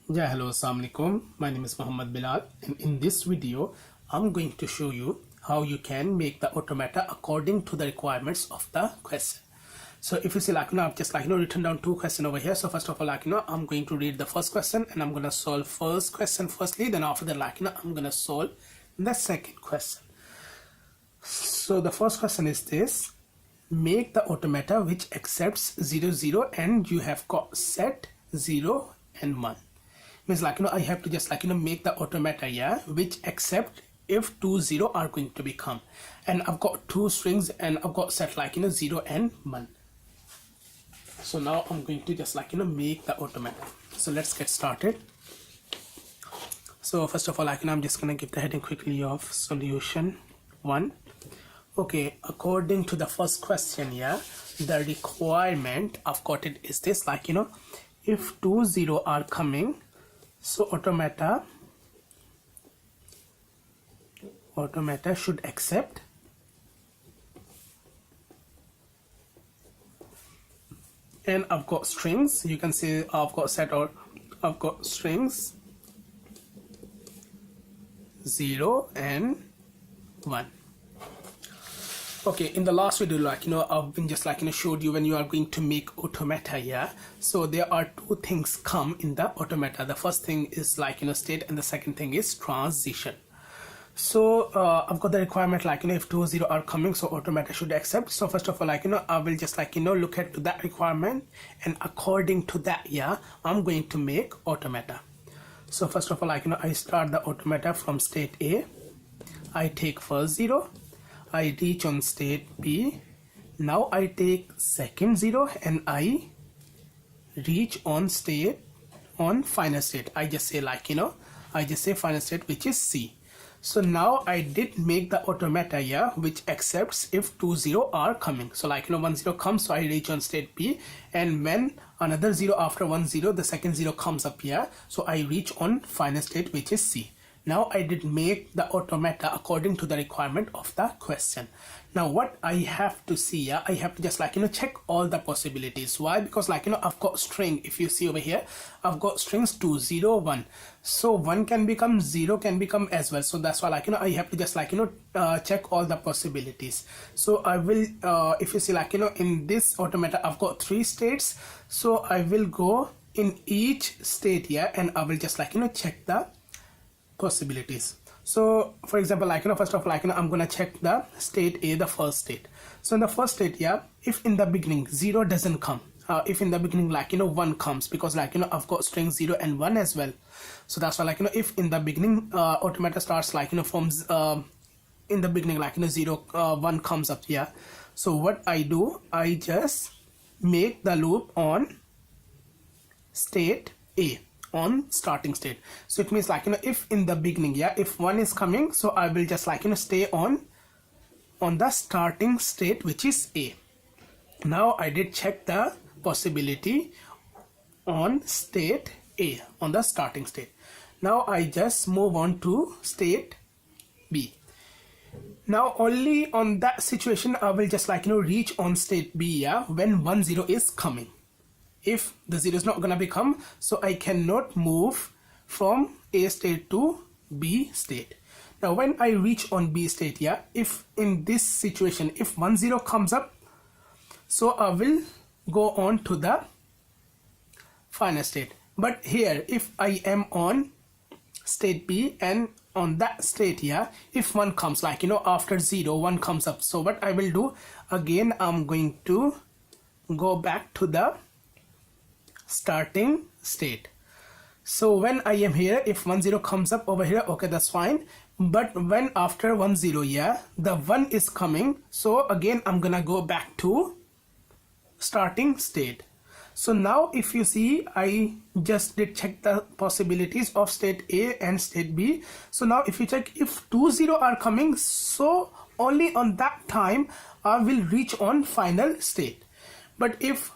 Yeah, hello, assalamu alaikum. My name is Muhammad Bilal, and in this video, I'm going to show you how you can make the automata according to the requirements of the question. So if you see, I've just written down two questions over here. So first of all, I'm going to read the first question and I'm going to solve first question firstly. Then after that, I'm going to solve the second question. So the first question is this: make the automata which accepts 0, 0, and you have got set 0 and 1. Means I have to just make the automata which accept if 2, 0 are going to become, and I've got two strings and I've got set 0 and 1. So now I'm going to just make the automata. So let's get started. So first of all, I'm just gonna give the heading quickly of solution 1. Okay, according to the first question, the requirement I've got it is this, if 2, 0 are coming, so automata should accept and I've got strings. You can see I've got set, or I've got strings 0 and 1. Okay, in the last video, I've been just showed you when you are going to make automata. So there are two things come in the automata. The first thing is state, and the second thing is transition. So I've got the requirement if 2, 0 are coming, so automata should accept. So first of all, I will just look at that requirement, and according to that, I'm going to make automata. So first of all, I start the automata from state A. I take first 0. I reach on state B. Now I take second 0 and I reach on final state. I just say final state, which is C. So now I did make the automata which accepts if 2, 0 are coming. So 1, 0 comes, so I reach on state B, and when another 0 after 1, 0, the second 0 comes up here, so I reach on final state, which is C. Now I did make the automata according to the requirement of the question. Now what I have to see, I have to just check all the possibilities. Why? Because I've got string. If you see over here, I've got strings 2, 0, 1. So 1 can become, 0 can become as well. So that's why I have to just check all the possibilities. So I will if you see in this automata, I've got 3 states. So I will go in each state here and I will just check the possibilities. So for example, first of all, I'm gonna check the state A, the first state. So in the first state, if in the beginning 0 doesn't come, if in the beginning 1 comes, because I've got strings 0 and 1 as well. So that's why if in the beginning automata starts from in the beginning 0, 1 comes up here. So what I do, I just make the loop on state A, on starting state. So it means if in the beginning, if 1 is coming, so I will just stay on the starting state, which is A. Now I did check the possibility on state A, on the starting state. Now I just move on to state B. Now only on that situation I will just reach on state B when 1, 0 is coming. If the 0 is not gonna become, so I cannot move from A state to B state. Now when I reach on B state, if in this situation, if 1, 0 comes up, so I will go on to the final state. But here, if I am on state B and on that state, if 1 comes, after 0, 1 comes up, so what I will do, again I'm going to go back to the starting state. So when I am here, if 1, 0 comes up over here, okay, that's fine. But when after 1, 0, the 1 is coming, so again I'm gonna go back to starting state. So now if you see, I just did check the possibilities of state A and state B. So now if you check, if 2, 0 are coming, so only on that time I will reach on final state. But if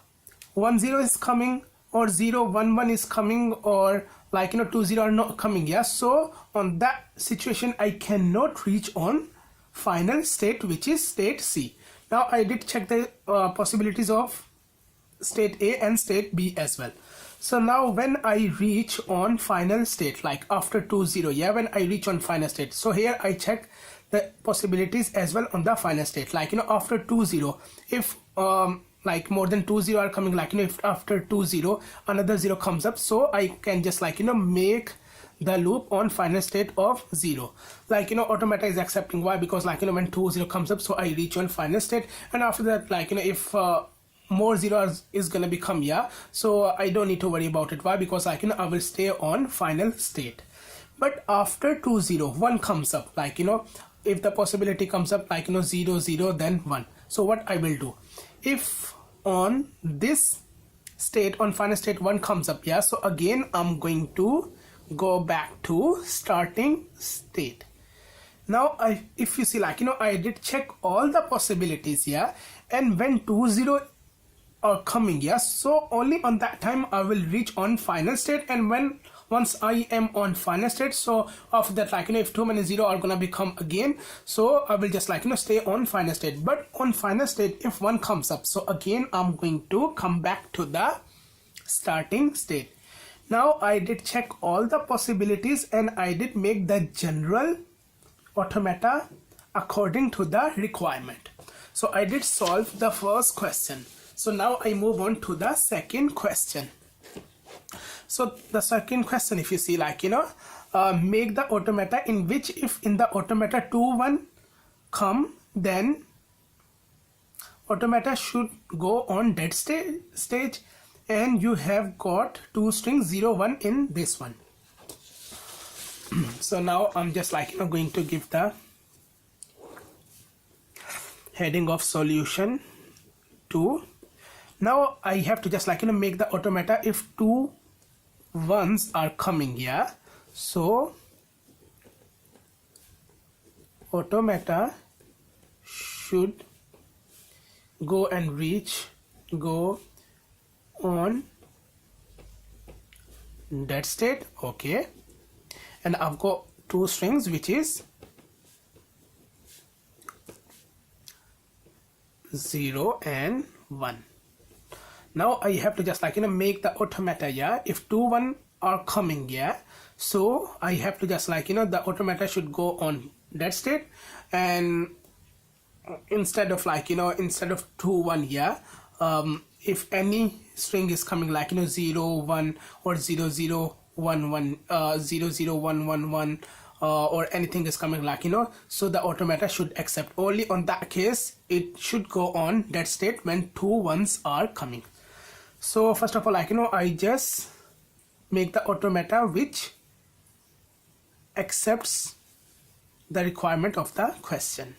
1, 0 is coming, or 0, 1, 1 is coming, or 2, 0 are not coming, so on that situation I cannot reach on final state, which is state C. Now I did check the possibilities of state A and state B as well. So now when I reach on final state, like after 2 0, yeah, when I reach on final state, so here I check the possibilities as well on the final state, like after 2 0, if like more than 2 0 are coming, like if after 2 0 another 0 comes up, so I can just like make the loop on final state of 0. Like Automata is accepting. Why? Because like when 2 0 comes up, so I reach on final state, and after that, like if more zeros is gonna become, yeah, so I don't need to worry about it. Why? Because like I will stay on final state. But after 2 0 1 comes up, like if the possibility comes up, like 0 0 then 1, so what I will do, if on this state, on final state, 1 comes up, yeah, so again I'm going to go back to starting state. Now if you see, like I did check all the possibilities, yeah, and when 2 0 are coming, yeah, so only on that time I will reach on final state. And once I am on final state, so after that, like if too many 0 are gonna become again, so I will just like stay on final state. But on final state, if 1 comes up, so again I'm going to come back to the starting state. Now I did check all the possibilities, and I did make the general automata according to the requirement. So I did solve the first question. So now I move on to the second question. So the second question, if you see, like make the automata in which, if in the automata 2 1 come, then automata should go on dead stage, and you have got 2 strings 0 1 in this one. So now I'm just like going to give the heading of solution 2. Now I have to just like make the automata if 2 1s are coming, yeah, so automata should go on dead state. Okay, and I've got 2 strings which is 0 and 1. Now I have to just like make the automata, yeah, if 2 1 are coming, yeah, so I have to just like the automata should go on dead state, and instead of like instead of 2 1, yeah, if any string is coming, like 0 1 or 0 0 1 1 0 0 1 1 1 or anything is coming, like so the automata should accept. Only on that case it should go on dead state when 2 1s are coming. So first of all, like I just make the automata which accepts the requirement of the question.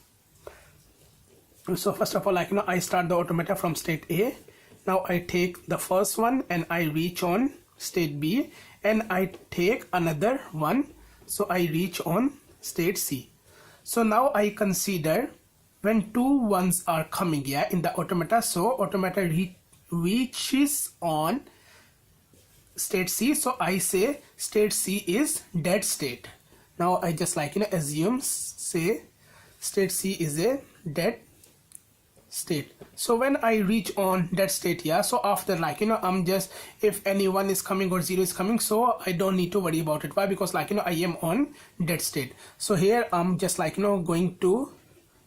So first of all, like I start the automata from state A. Now I take the first one and I reach on state B, and I take another one, so I reach on state C. So now I consider when 2 1s are coming, yeah, in the automata, so automata reaches on state C, so I say state C is dead state. Now I just like assume, say state C is a dead state. So when I reach on dead state, yeah, so after like I'm just, if any 1 is coming or 0 is coming, so I don't need to worry about it. Why? Because like I am on dead state. So here I'm just like going to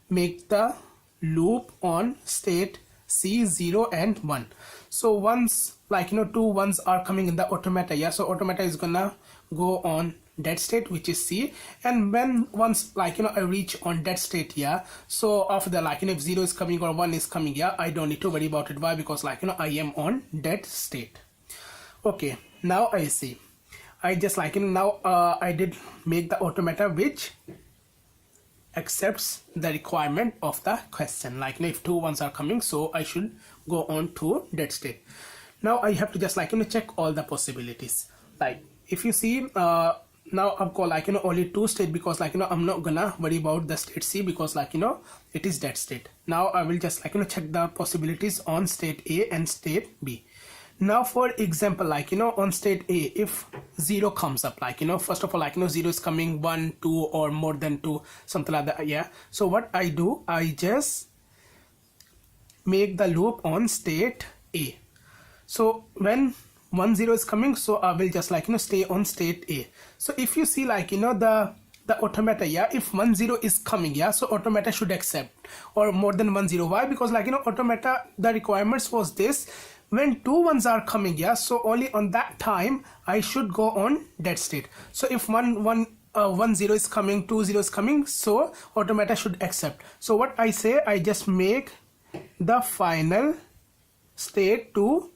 make the loop on state C 0 and 1. So once like 2 1s are coming in the automata, yeah, so automata is gonna go on dead state, which is C. And when once like I reach on dead state, yeah, so after that, like if 0 is coming or 1 is coming, yeah, I don't need to worry about it. Why? Because like I am on dead state. Okay, now I see, I just like now I did make the automata which accepts the requirement of the question. Like if 2 1s are coming, so I should go on to dead state. Now I have to just like check all the possibilities. Like if you see, now I've got like only 2 state, because like I'm not gonna worry about the state C, because like it is dead state. Now I will just like check the possibilities on state A and state B. Now for example, like on state A, if 0 comes up, like first of all, like 0 is coming, 1 2 or more than 2, something like that, yeah, so what I do, I just make the loop on state A. So when 1 0 is coming, so I will just like stay on state A. So if you see like the automata, yeah, if 1 0 is coming, yeah, so automata should accept, or more than 1 0. Why? Because like automata, the requirements was this: when two ones are coming, yeah, so only on that time I should go on dead state. So if 1 0 is coming, 2 0 is coming, so automata should accept. So what I say, I just make the final state to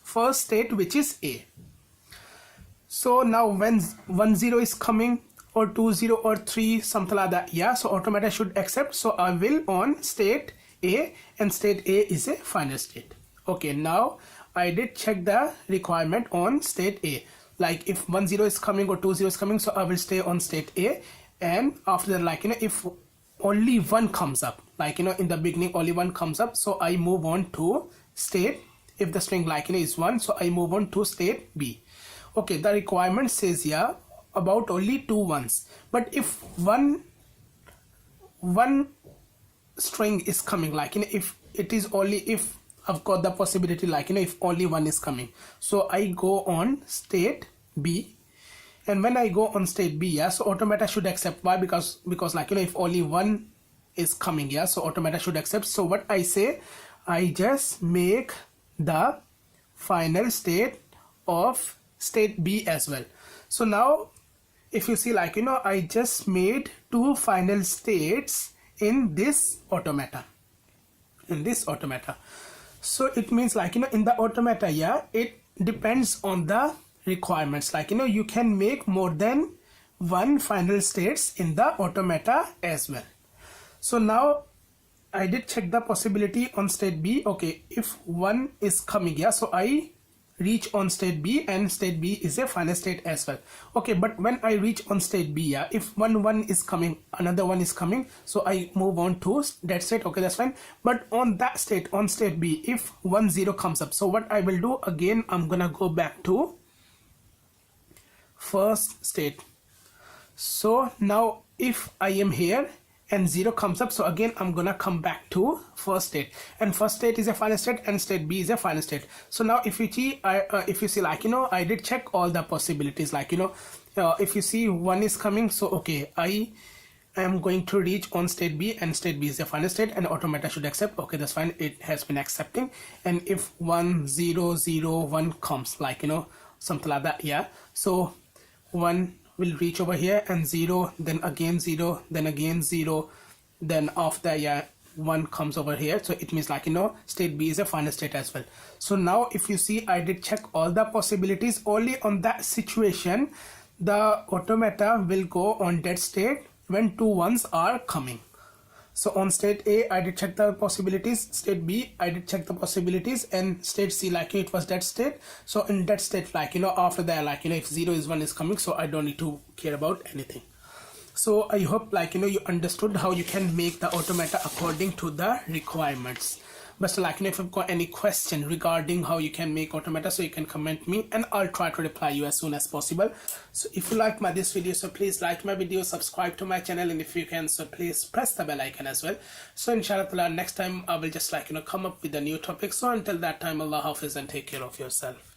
first state, which is A. So now when 1 0 is coming, or 2 0 or 3, something like that, yeah, so automata should accept. So I will on state A, and state A is a final state. Okay, now I did check the requirement on state A. Like if 1 0 is coming or 2 0 is coming, so I will stay on state A. And after that, like if only one comes up, like in the beginning only one comes up, so I move on to state. If the string like is 1, so I move on to state B. Okay, the requirement says yeah about only 2 ones, but if one string is coming, like if it is only, if I've got the possibility like if only one is coming, so I go on state B. And when I go on state B, yeah, so automata should accept. Why? Because like if only one is coming, yeah, so automata should accept. So what I say, I just make the final state of state B as well. So now if you see like I just made two final states in this automata, so it means like in the automata, yeah, it depends on the requirements. Like you can make more than one final states in the automata as well. So now I did check the possibility on state B. Okay, if one is coming, yeah, so I reach on state B, and state B is a final state as well. Okay, but when I reach on state B, yeah, if one is coming, another one is coming, so I move on to that state. Okay, that's fine. But on that state, on state B, if 1 0 comes up, so what I will do, again I'm gonna go back to first state. So now if I am here and 0 comes up, so again I'm gonna come back to first state, and first state is a final state and state B is a final state. So now if you see like I did check all the possibilities, like if you see 1 is coming, so okay, I am going to reach on state B, and state B is a final state, and automata should accept. Okay, that's fine, it has been accepting. And if 1 0 0 1 comes, like something like that, yeah, so 1 will reach over here, and 0, then again 0, then again 0, then after, yeah, 1 comes over here. So it means like state B is a final state as well. So now if you see, I did check all the possibilities. Only on that situation the automata will go on dead state when 2 1s are coming. So on state A, I did check the possibilities, state B, I did check the possibilities, and state C, like it was dead state. So in dead state, like after that, like if 0 is 1 is coming, so I don't need to care about anything. So I hope like you understood how you can make the automata according to the requirements. But like if you've got any question regarding how you can make automata, so you can comment me, and I'll try to reply you as soon as possible. So if you like this video, so please like my video, subscribe to my channel, and if you can, so please press the bell icon as well. So inshallah next time I will just come up with a new topic. So until that time, Allah Hafiz, and take care of yourself.